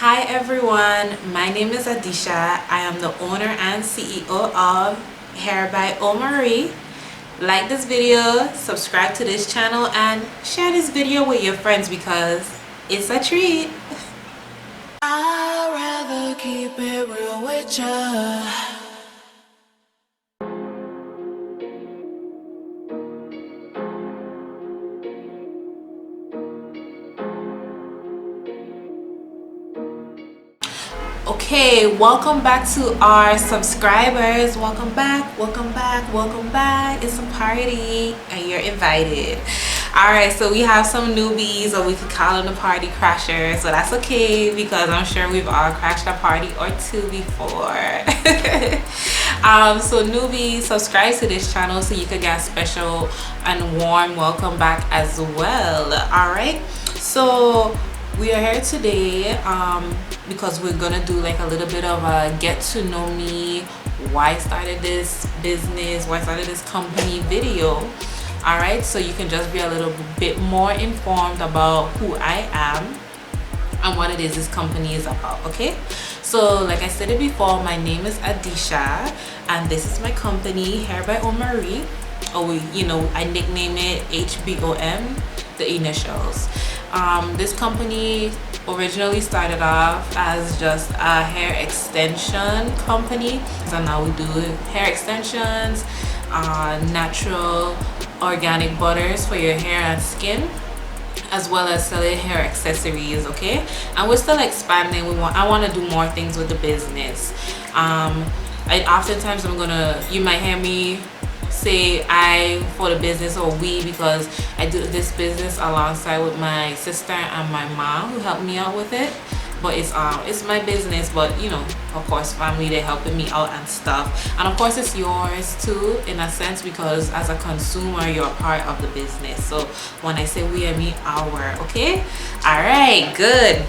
Hi everyone, my name is Adisha. I am the owner and CEO of Hair by Omari. Like this video, subscribe to this channel, and share this video with your friends because it's a treat. I'd rather keep it real with ya. Okay, welcome back to our subscribers. Welcome back, welcome back, welcome back. It's a party and you're invited. Alright, so we have some newbies, or we could call them the party crashers, so that's okay because I'm sure we've all crashed a party or two before. So newbies, subscribe to this channel so you could get a special and warm welcome back as well. Alright, so we are here today because we're gonna do like a little bit of a get to know me, why I started this business, why I started this company video. All right, so you can just be a little bit more informed about who I am and what it is this company is about. Okay, so like I said it before, my name is Adisha and this is my company, Hair by Omari, or I nickname it HBOM, the initials. This company originally started off as just a hair extension company, so now we do hair extensions, natural organic butters for your hair and skin, as well as selling hair accessories. Okay, and we're still expanding. I want to do more things with the business. Oftentimes you might hear me say I for the business, or we, because I do this business alongside with my sister and my mom who helped me out with it. But it's my business, but of course family, they're helping me out and stuff, and of course it's yours too in a sense, because as a consumer you're a part of the business. So when I say we, I mean our. Okay, all right, good.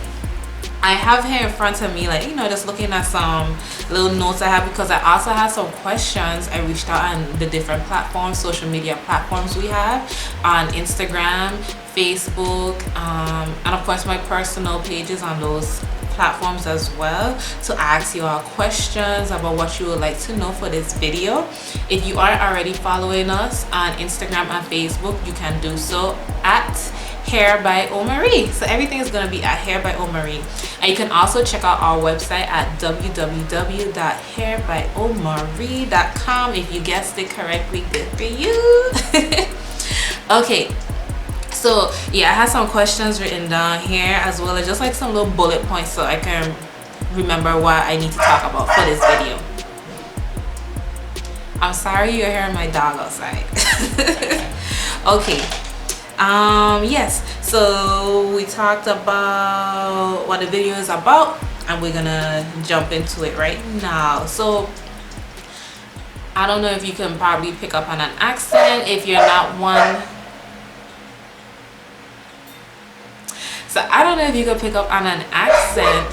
I have here in front of me, like, just looking at some little notes I have, because I also have some questions. I reached out on the different platforms, social media platforms we have on Instagram, Facebook, and of course my personal pages on those platforms as well, to ask you all questions about what you would like to know for this video. If you aren't already following us on Instagram and Facebook, you can do so at Hair by Omari. So everything is going to be at Hair by Omari, and you can also check out our website at www.hairbyomari.com. if you guessed it correctly, good for you. Okay, so yeah, I have some questions written down here, as well as just like some little bullet points so I can remember what I need to talk about for this video. I'm sorry you're hearing my dog outside. Okay. Yes, so we talked about what the video is about, and we're gonna jump into it right now. So I don't know if you can probably pick up on an accent if you're not one. So I don't know if you can pick up on an accent.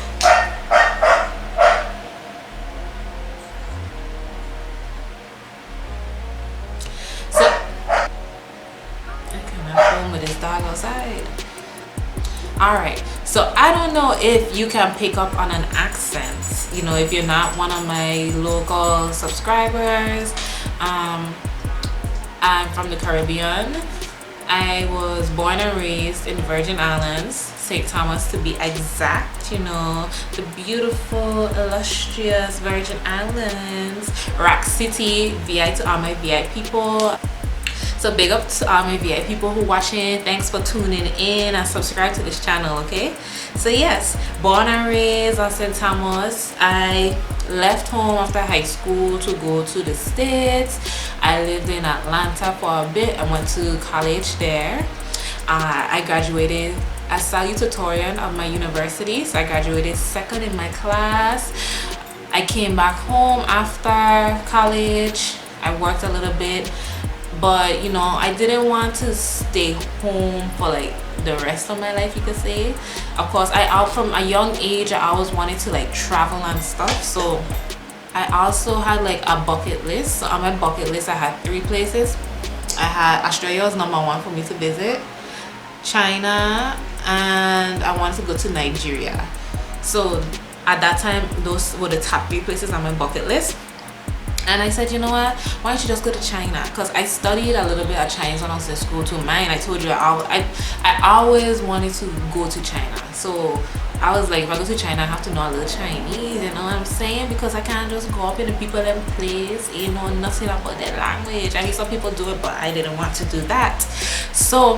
Alright, so I don't know if you can pick up on an accent, if you're not one of my local subscribers. I'm from the Caribbean. I was born and raised in Virgin Islands, St. Thomas to be exact, the beautiful, illustrious Virgin Islands, Rock City. VI to all my VI people. So big up to all my VI people who watching. Thanks for tuning in and subscribe to this channel. Okay, so yes, born and raised on St. Thomas. I left home after high school to go to the States. I lived in Atlanta for a bit and went to college there. I graduated as salutatorian of my university, so I graduated second in my class. I came back home after college. I worked a little bit, but I didn't want to stay home for like the rest of my life, you could say. Of course, from a young age I always wanted to like travel and stuff, so I also had like a bucket list. So on my bucket list I had 3 places. I had Australia was number 1 for me to visit, China, and I wanted to go to Nigeria. So at that time, those were the top 3 places on my bucket list. And I said, you know what, why don't you just go to China? Because I studied a little bit of Chinese when I was in school too. I told you I always wanted to go to China. So I was like, if I go to China, I have to know a little Chinese, you know what I'm saying? Because I can't just go up in the people in place, you know, nothing about their language. I mean, some people do it, but I didn't want to do that. So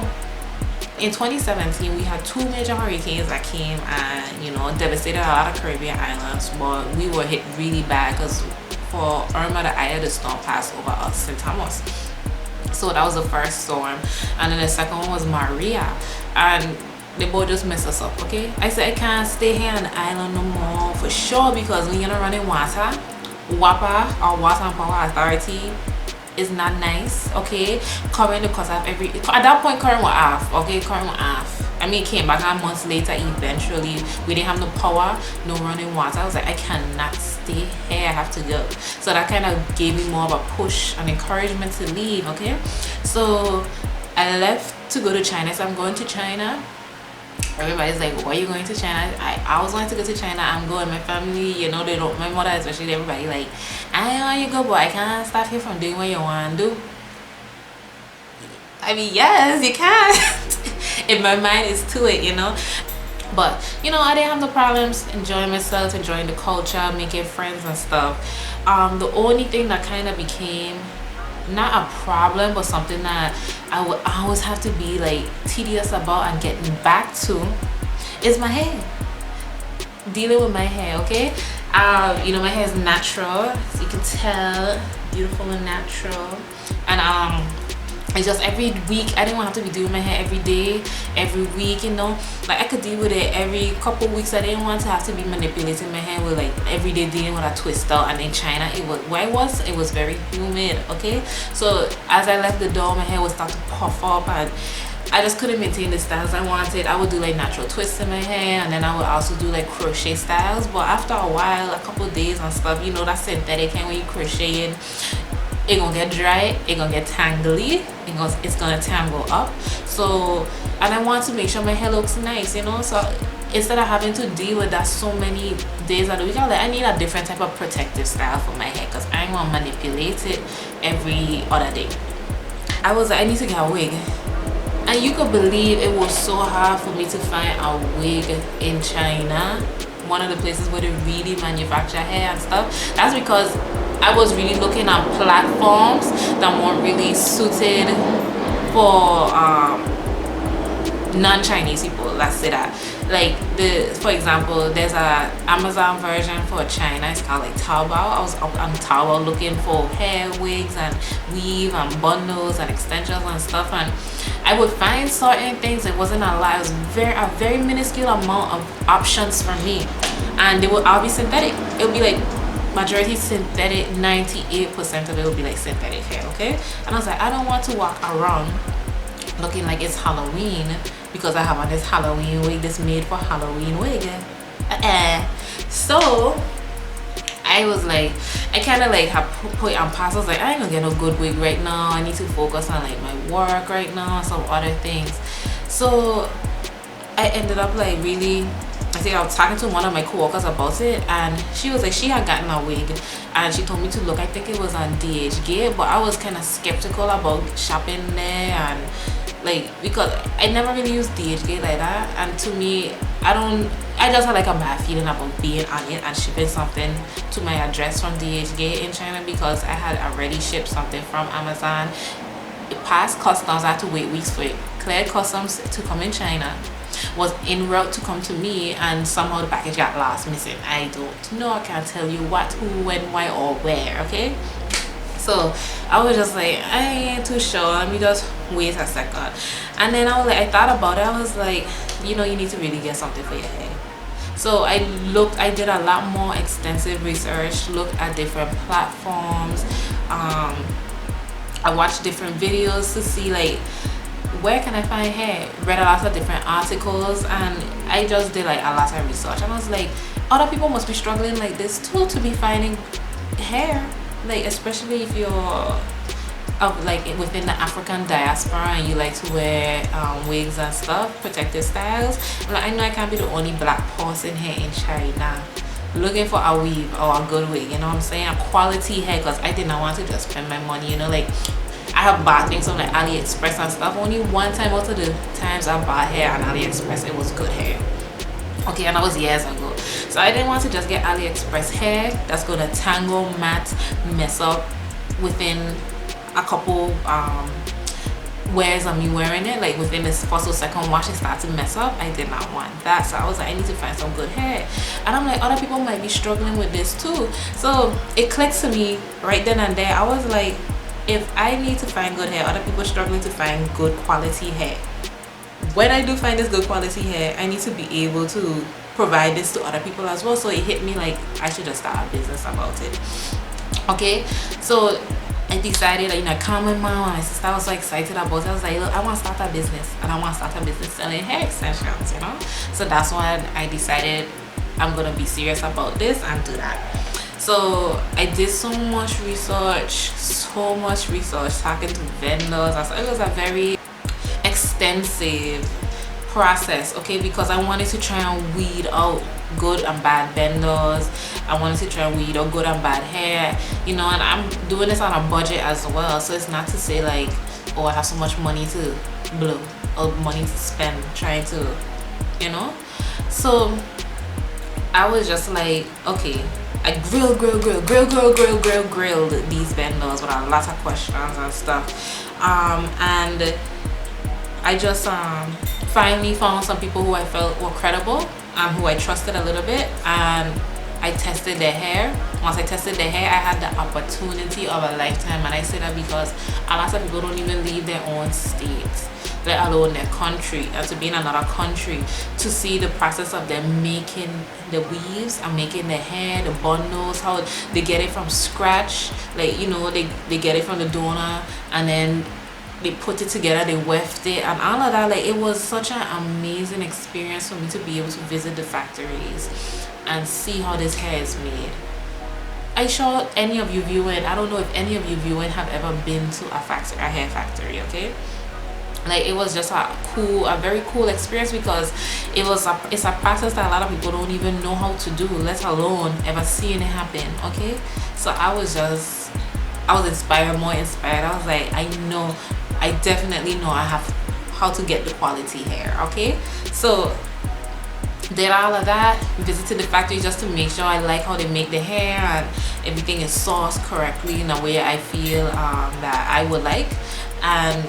in 2017, we had 2 major hurricanes that came and, you know, devastated a lot of Caribbean islands. But we were hit really bad because for Irma, the eye of the storm passed over us in Thomas. So that was the first storm. And then the second one was Maria. And they both just messed us up, okay? I said I can't stay here on the island no more for sure, because when you're not running water, WAPA or Water and Power Authority is not nice, okay? Current the cut off at that point current was off, okay? Current was off. I mean, it came back on months later. Eventually we didn't have no power, no running water. I was like, I cannot stay here, I have to go. So that kind of gave me more of a push and encouragement to leave, okay? So I left to go to China. So I'm going to China. Everybody's like, why are you going to China? I was going to go to China. I'm going. My family, you know, they don't, my mother especially, everybody like, I know you go, but I can't stop you from doing what you want to do. I mean, yes, you can. In my mind, it's to it, you know. But, you know, I didn't have no problems enjoying myself, enjoying the culture, making friends and stuff. The only thing that kind of became not a problem, but something that I would always have to be like tedious about and getting back to is my hair. Dealing with my hair, okay? You know, my hair is natural, so you can tell, beautiful and natural. And it's just every week, I didn't want to have to be doing my hair every day, every week, you know. Like I could deal with it every couple weeks. I didn't want to have to be manipulating my hair with like every day dealing with a twist out. And in China, it was where it was very humid, okay? So as I left the door, my hair would start to puff up and I just couldn't maintain the styles I wanted. I would do like natural twists in my hair, and then I would also do like crochet styles. But after a while, a couple of days and stuff, you know, that synthetic hair when you crocheting, it gonna get dry, it gonna get tangly, it's gonna tangle up. So, and I want to make sure my hair looks nice, you know. So instead of having to deal with that so many days of the week, I need a different type of protective style for my hair, because I ain't gonna manipulate it every other day. I was like, I need to get a wig. And you could believe it was so hard for me to find a wig in China, one of the places where they really manufacture hair and stuff. That's because I was really looking at platforms that weren't really suited for non-Chinese people, let's say that. Like for example, there's a Amazon version for China. It's called like Taobao. I was up on Taobao looking for hair, wigs and weave and bundles and extensions and stuff, and I would find certain things. It wasn't a lot. It was a very minuscule amount of options for me, and they would all be synthetic. It would be like majority synthetic. 98% of it would be like synthetic hair, okay? And I was like, I don't want to walk around looking like it's Halloween because I have on this Halloween wig, this made for Halloween wig. So I was like, I kind of like have put on past. I was like, I ain't gonna get no good wig right now. I need to focus on like my work right now and some other things. So I ended up like really, I think I was talking to one of my coworkers about it, and she was like, she had gotten a wig and she told me to look, I think it was on DHgate, but I was kind of skeptical about shopping there, and like, because I never really used DHgate like that, and to me, I just had like a bad feeling about being on it and shipping something to my address from DHgate in China, because I had already shipped something from Amazon. It passed customs. I had to wait weeks for it. Cleared customs to come in China, was en route to come to me, and somehow the package got lost, missing. I don't know. I can't tell you what, who, when, why, or where, okay? So I was just like, I ain't too sure, let me just wait a second. And then I was like, I thought about it. I was like, you know, you need to really get something for your hair. So I did a lot more extensive research, looked at different platforms, I watched different videos to see like, where can I find hair? Read a lot of different articles, and I just did like a lot of research, and I was like, other people must be struggling like this too, to be finding hair, like especially if you're of like within the African diaspora, and you like to wear wigs and stuff, protective styles. I'm like, I know I can't be the only black person here in China looking for a weave or a good wig, you know what I'm saying, a quality hair, because I did not want to just spend my money, you know. Like, I have bought things on like AliExpress and stuff. Only one time out of the times I bought hair on AliExpress, it was good hair, okay, and that was years ago. So I didn't want to just get AliExpress hair that's gonna tangle, mat, mess up within a couple wears of me wearing it. Like within this first or second wash, it starts to mess up. I did not want that, so I was like, I need to find some good hair. And I'm like, other people might be struggling with this too. So it clicked to me right then and there. I was like, if I need to find good hair, other people struggling to find good quality hair, when I do find this good quality hair, I need to be able to provide this to other people as well. So it hit me like I should just start a business about it. Okay, so I decided, you know, I called my mom and my sister. I was so excited about it. I was like, look, I want to start a business, and I want to start a business selling hair extensions, you know. So that's when I decided I'm gonna be serious about this and do that. So I did so much research, talking to vendors. It was a very extensive process, okay, because I wanted to try and weed out good and bad vendors. I wanted to try and weed out good and bad hair, you know, and I'm doing this on a budget as well. So it's not to say like, oh, I have so much money to blow or money to spend trying to, you know. So I was just like, okay, I grilled these vendors with a lot of questions and stuff, and I just finally found some people who I felt were credible and who I trusted a little bit, and I tested their hair. Once I tested their hair, I had the opportunity of a lifetime, and I say that because a lot of people don't even leave their own state, let alone their country, and to be in another country to see the process of them making the weaves and making the hair, the bundles, how they get it from scratch. Like, you know, they get it from the donor, and then they put it together, they weft it and all of that. Like, it was such an amazing experience for me to be able to visit the factories and see how this hair is made. I sure any of you viewing, I don't know if any of you viewing have ever been to a factory, a hair factory, okay? Like, it was just a very cool experience, because it's a process that a lot of people don't even know how to do, let alone ever seeing it happen, okay? So I was inspired, more inspired. I was like, I definitely know I have how to get the quality hair, okay? So did all of that, visited the factory just to make sure I like how they make the hair and everything is sourced correctly in a way I feel that I would like, and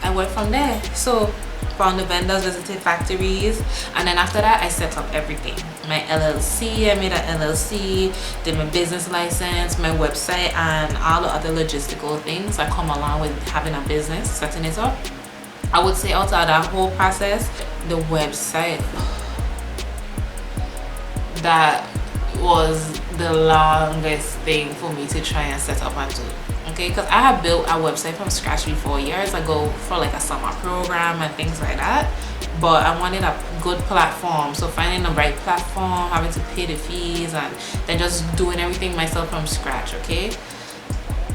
I went from there. So found the vendors, visited factories, and then after that I set up everything. My LLC, I made an LLC, did my business license, my website, and all the other logistical things that come along with having a business, setting it up. I would say outside that whole process, the website, that was the longest thing for me to try and set up and do. Okay, because I have built a website from scratch before years ago for like a summer program and things like that, but I wanted a good platform. So finding the right platform, having to pay the fees, and then just doing everything myself from scratch. Okay,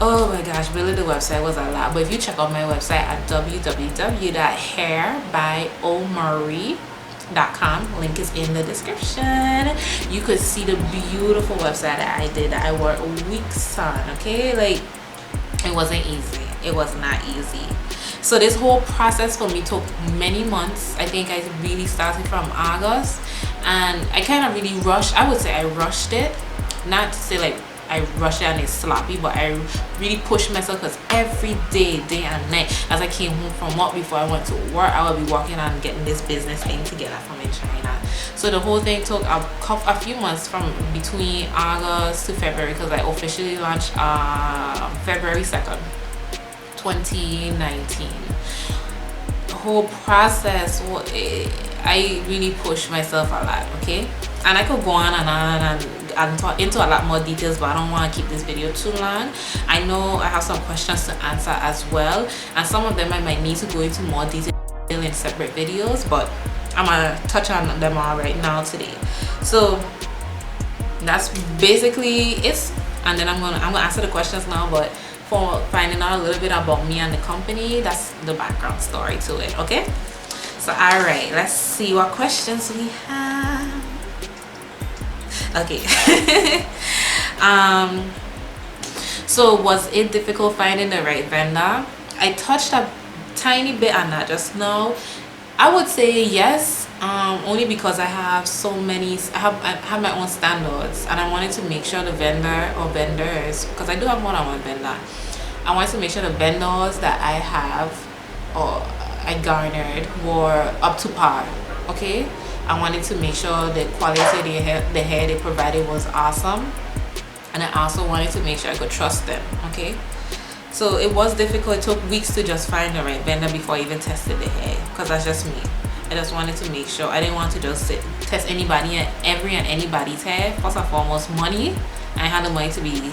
oh my gosh, building the website was a lot. But if you check out my website at www.hairbyomari.com, link is in the description, you could see the beautiful website that I did, that I worked weeks on. Okay, like, it wasn't easy. It was not easy. So this whole process for me took many months. I think I really started from August, and I kind of really rushed. I would say I rushed it, not to say like I rushed it and it's sloppy, but I really pushed myself, because every day and night, as I came home from work, before I went to work, I would be working on getting this business thing together from in China. So the whole thing took a few months, from between August to February, because I officially launched February 2nd, 2019. The whole process, I really pushed myself a lot, okay? And I could go on and talk into a lot more details, but I don't want to keep this video too long. I know I have some questions to answer as well, and some of them I might need to go into more detail in separate videos, but I'm gonna touch on them all right now today. So that's basically it, and then I'm gonna answer the questions now. But for finding out a little bit about me and the company. That's the background story to it. Okay, so all right, let's see what questions we have. Okay. So was it difficult finding the right vendor? I touched a tiny bit on that just now. I would say yes, only because I have so many, I have my own standards, and I wanted to make sure the vendor or vendors, because I do have more than one vendor, I wanted to make sure the vendors that I have or I garnered were up to par. Okay, I wanted to make sure the quality of the hair they provided was awesome, and I also wanted to make sure I could trust them. Okay, so it was difficult. It took weeks to just find the right vendor before I even tested the hair, because that's just me. I just wanted to make sure. I didn't want to just test anybody and anybody's hair. First and foremost, money. I had the money to be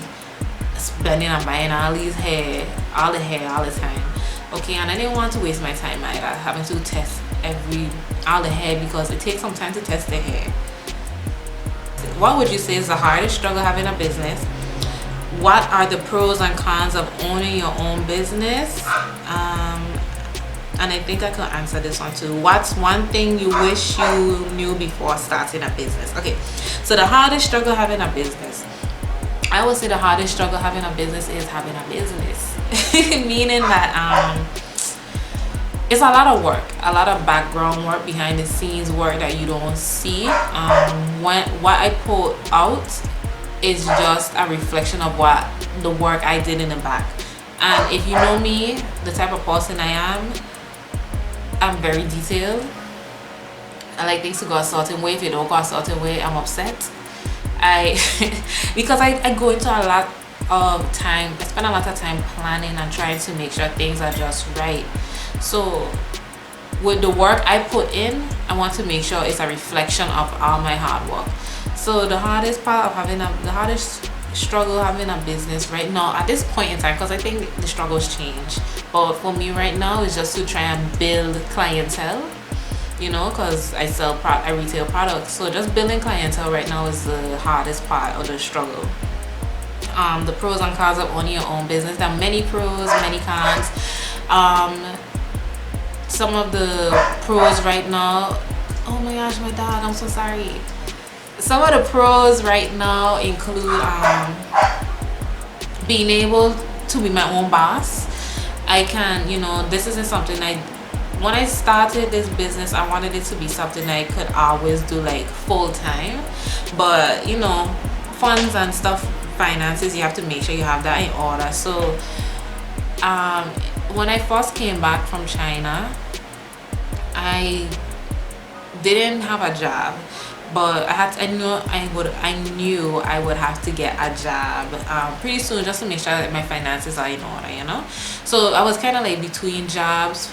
spending on buying all the hair all the time. Okay, and I didn't want to waste my time either having to test all the hair, because it takes some time to test the hair. What would you say is the hardest struggle having a business? What are the pros and cons of owning your own business? And I think I could answer this one too. What's one thing you wish you knew before starting a business? Okay, so the hardest struggle having a business, I would say the hardest struggle having a business is having a business. Meaning that it's a lot of work, a lot of background work, behind the scenes work that you don't see. What I put out is just a reflection of what the work I did in the back. And if you know me, the type of person I am, I'm very detailed. I like things to go a certain way. If it don't go a certain way, I'm upset. Because I go into a lot of time, I spend a lot of time planning and trying to make sure things are just right. So with the work I put in, I want to make sure it's a reflection of all my hard work. So the hardest part of the hardest struggle having a business right now at this point in time, because I think the struggles change, but for me right now is just to try and build clientele, you know, because I retail products. So just building clientele right now is the hardest part of the struggle. The pros and cons of owning your own business. There are many pros, many cons. Some of the pros right now, oh my gosh, my dog, I'm so sorry. Some of the pros right now include being able to be my own boss. I can, you know, this isn't something when I started this business, I wanted it to be something I could always do like full time, but you know, funds and stuff, finances, you have to make sure you have that in order. So when I first came back from China, I didn't have a job, but I knew I would have to get a job pretty soon, just to make sure that my finances are in order, you know. So I was kind of like between jobs.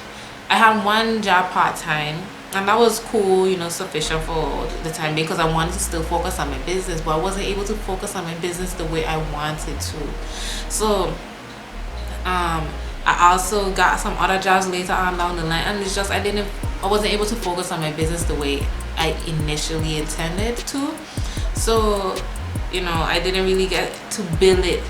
I had one job part-time, and that was cool, you know, sufficient for the time being, because I wanted to still focus on my business, but I wasn't able to focus on my business the way I wanted to. So I also got some other jobs later on down the line, and it's just I wasn't able to focus on my business the way I initially intended to. So, you know, I didn't really get to build it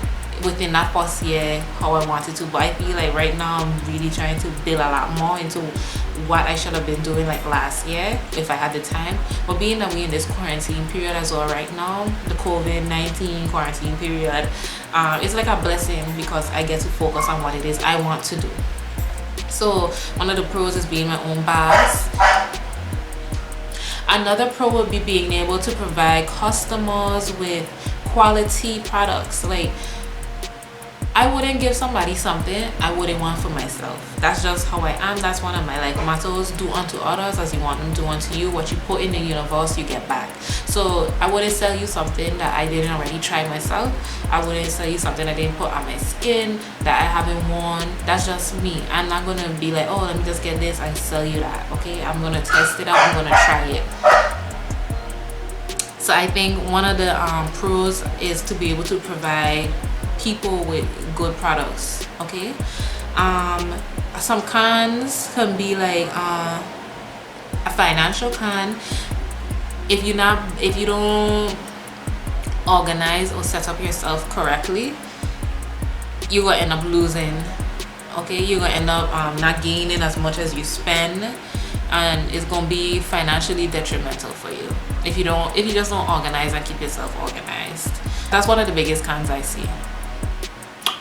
within that first year how I wanted to, but I feel like right now I'm really trying to build a lot more into what I should have been doing like last year if I had the time. But being that we're in this quarantine period as well right now, the COVID-19 quarantine period, it's like a blessing, because I get to focus on what it is I want to do. So one of the pros is being my own boss. Another pro would be being able to provide customers with quality products. Like, I wouldn't give somebody something I wouldn't want for myself. That's just how I am. That's one of my like mottos: do unto others as you want them to do unto you. What you put in the universe, you get back. So I wouldn't sell you something that I didn't already try myself. I wouldn't sell you something I didn't put on my skin, that I haven't worn. That's just me. I'm not gonna be like, oh, let me just get this and sell you that. Okay, I'm gonna test it out. I'm gonna try it. So I think one of the pros is to be able to provide people with good products. Okay, some cons can be like a financial con. If you don't organize or set up yourself correctly, you're gonna end up losing. Okay, you're gonna end up not gaining as much as you spend, and it's gonna be financially detrimental for you if you just don't organize and keep yourself organized. That's one of the biggest cons I see.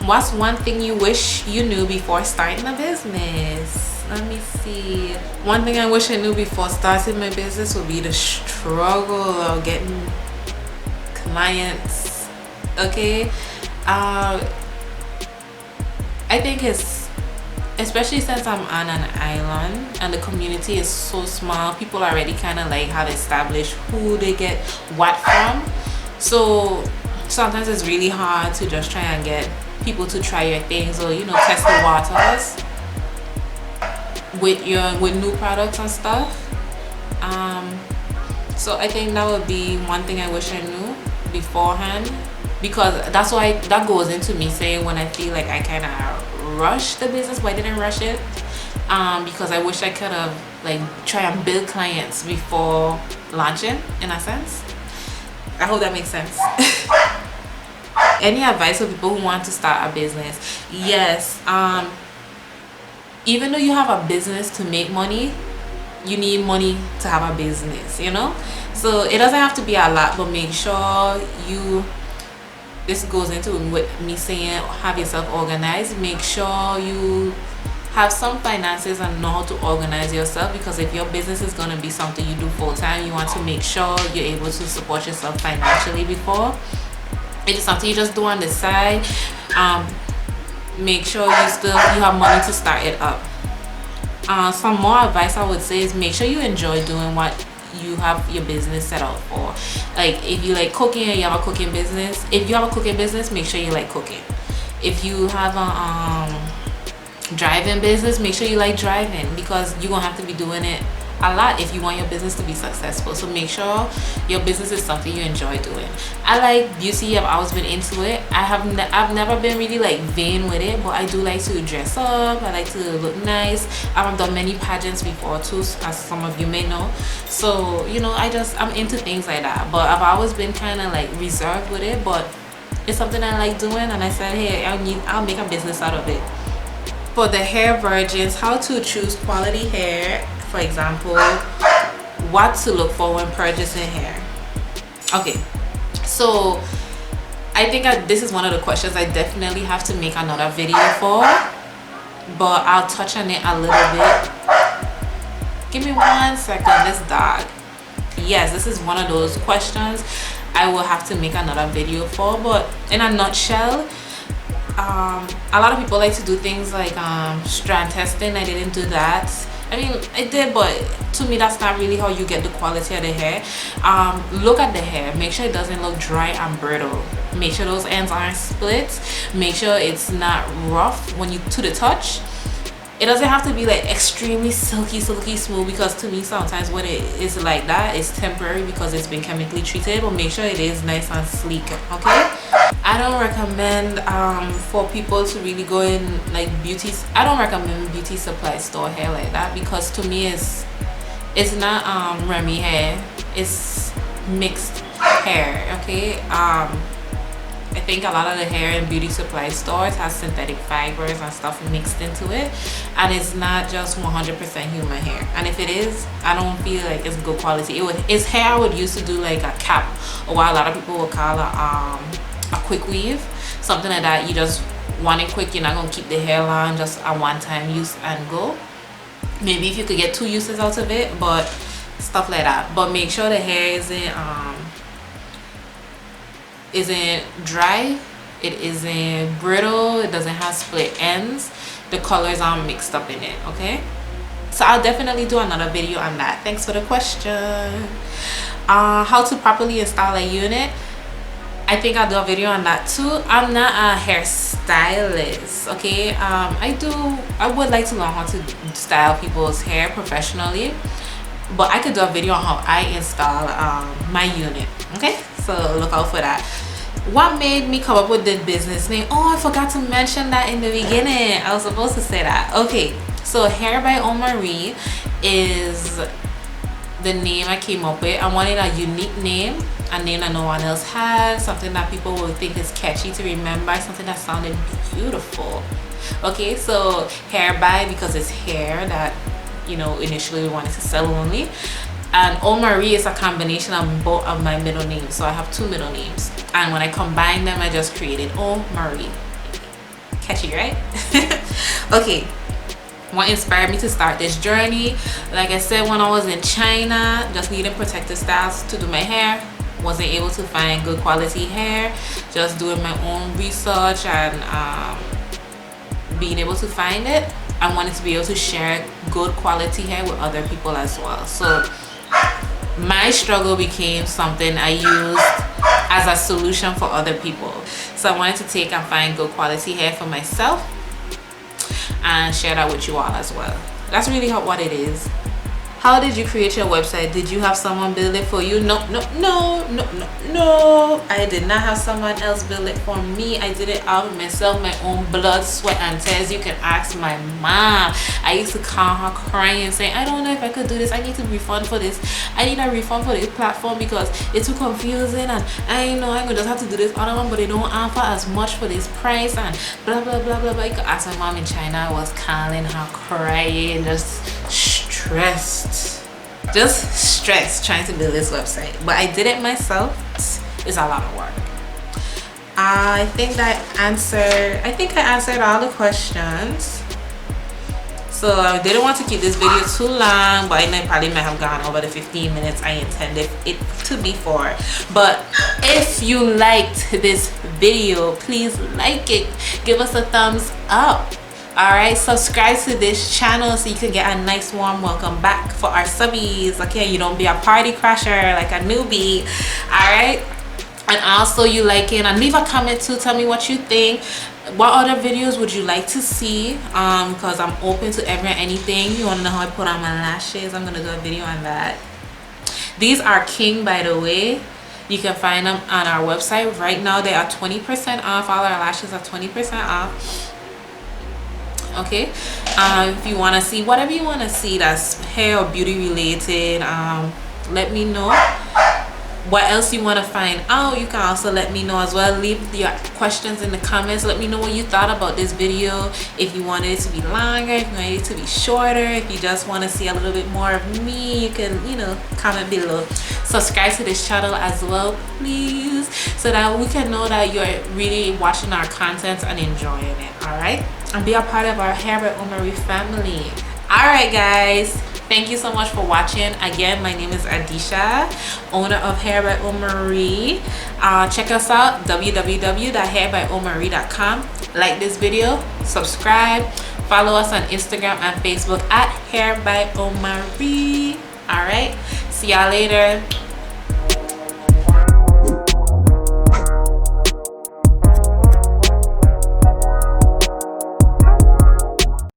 What's one thing you wish you knew before starting a business? Let me see. One thing I wish I knew before starting my business would be the struggle of getting clients. Okay, I think it's, especially since I'm on an island and the community is so small, people already kind of like have established who they get what from. So sometimes it's really hard to just try and get people to try your things, or test the waters with new products and stuff. So I think that would be one thing I wish I knew beforehand, because that goes into me saying when I feel like I kind of rushed the business, but I didn't rush it, because I wish I could have like try and build clients before launching, in a sense. I hope that makes sense. Any advice for people who want to start a business? Yes, even though you have a business to make money, you need money to have a business, so it doesn't have to be a lot, but make sure this goes into with me saying have yourself organized. Make sure you have some finances and know how to organize yourself, because if your business is going to be something you do full-time, you want to make sure you're able to support yourself financially before it is something you just do on the side. Make sure you have money to start it up. Some more advice I would say is make sure you enjoy doing what you have your business set out for. Like if you like cooking and you have a cooking business, make sure you like cooking. If you have a driving business, make sure you like driving, because you're gonna have to be doing it a lot if you want your business to be successful. So make sure your business is something you enjoy doing. I like beauty. I've always been into it. I've never been really like vain with it, but I do like to dress up. I like to look nice. I've done many pageants before too, as some of you may know. So I'm into things like that, but I've always been kind of like reserved with it, but it's something I like doing, and I said, hey, I'll make a business out of it. For the hair virgins, how to choose quality hair. For example, what to look for when purchasing hair. Okay, so I think this is one of the questions I definitely have to make another video for, but I'll touch on it a little bit. Give me 1 second. This dog. Yes, this is one of those questions I will have to make another video for, but in a nutshell, a lot of people like to do things like strand testing. I didn't do that. I mean, I did, but to me that's not really how you get the quality of the hair. Look at the hair, make sure it doesn't look dry and brittle, make sure those ends aren't split, make sure it's not rough to the touch. It doesn't have to be like extremely silky smooth, because to me sometimes when it is like that, it's temporary because it's been chemically treated. But make sure it is nice and sleek. Okay, I don't recommend for people to really go in like I don't recommend beauty supply store hair like that, because to me it's not Remy hair, it's mixed hair. Okay, I think a lot of the hair in beauty supply stores has synthetic fibers and stuff mixed into it, and it's not just 100% human hair. And if it is, I don't feel like it's good quality. It's hair I would use to do like a cap, or what a lot of people would call a quick weave, something like that. You just want it quick, you're not gonna keep the hair long, just a one-time use and go. Maybe if you could get 2 uses out of it, but stuff like that. But make sure the hair isn't dry, it isn't brittle, it doesn't have split ends, the colors aren't mixed up in it. Okay, so I'll definitely do another video on that. Thanks for the question. How to properly install a unit, I think I'll do a video on that too. I'm not a hairstylist. Okay, I would like to learn how to style people's hair professionally, but I could do a video on how I install my unit. Okay, so look out for that. What made me come up with the business name? Oh, I forgot to mention that in the beginning. I was supposed to say that. Okay, so Hair by Omari is the name I came up with. I wanted a unique name. a name that no one else has, something that people will think is catchy to remember, something that sounded beautiful. Okay, so hair by, because it's hair that, you know, initially we wanted to sell only. And Omari is a combination of both of my middle names, so I have 2 middle names, and when I combine them I just created Omari. Catchy, right? Okay, what inspired me to start this journey? Like I said, when I was in China, just needing protective styles to do my hair, wasn't able to find good quality hair, just doing my own research and being able to find it. I wanted to be able to share good quality hair with other people as well. So my struggle became something I used as a solution for other people. So I wanted to take and find good quality hair for myself and share that with you all as well. That's really what it is. How did you create your website? Did you have someone build it for you? No. I did not have someone else build it for me. I did it out of myself, my own blood, sweat, and tears. You can ask my mom. I used to call her crying, saying, I don't know if I could do this. I need to refund for this. I need a refund for this platform because it's too confusing, and I know I'm gonna just have to do this other one, but they don't offer as much for this price, and blah blah blah blah blah. You could ask my mom in China. I was calling her, crying, just stressed trying to build this website, but I did it myself. It's a lot of work. I think I answered all the questions, so I didn't want to keep this video too long, but I probably might have gone over the 15 minutes I intended it to be for. But if you liked this video, please like it, give us a thumbs up. Alright, subscribe to this channel so you can get a nice warm welcome back for our subbies. Okay, you don't be a party crasher like a newbie. Alright, and also you like it, and leave a comment too. Tell me what you think. What other videos would you like to see? Because I'm open to every and anything. You want to know how I put on my lashes? I'm gonna do a video on that. These are King, by the way. You can find them on our website right now. They are 20% off. All our lashes are 20% off. Okay, if you want to see whatever you want to see that's hair or beauty related, let me know. What else you want to find out, you can also let me know as well. Leave your questions in the comments. Let me know what you thought about this video. If you wanted it to be longer, if you wanted it to be shorter, if you just want to see a little bit more of me, you can, you know, comment below. Subscribe to this channel as well, please, so that we can know that you're really watching our content and enjoying it. All right, and be a part of our Hair by Omari family. All right, guys, thank you so much for watching. Again, my name is Adisha, owner of Hair by Omari. Check us out, www.hairbyomari.com. Like this video, subscribe, follow us on Instagram and Facebook at Hair by Omari. All right, see y'all later.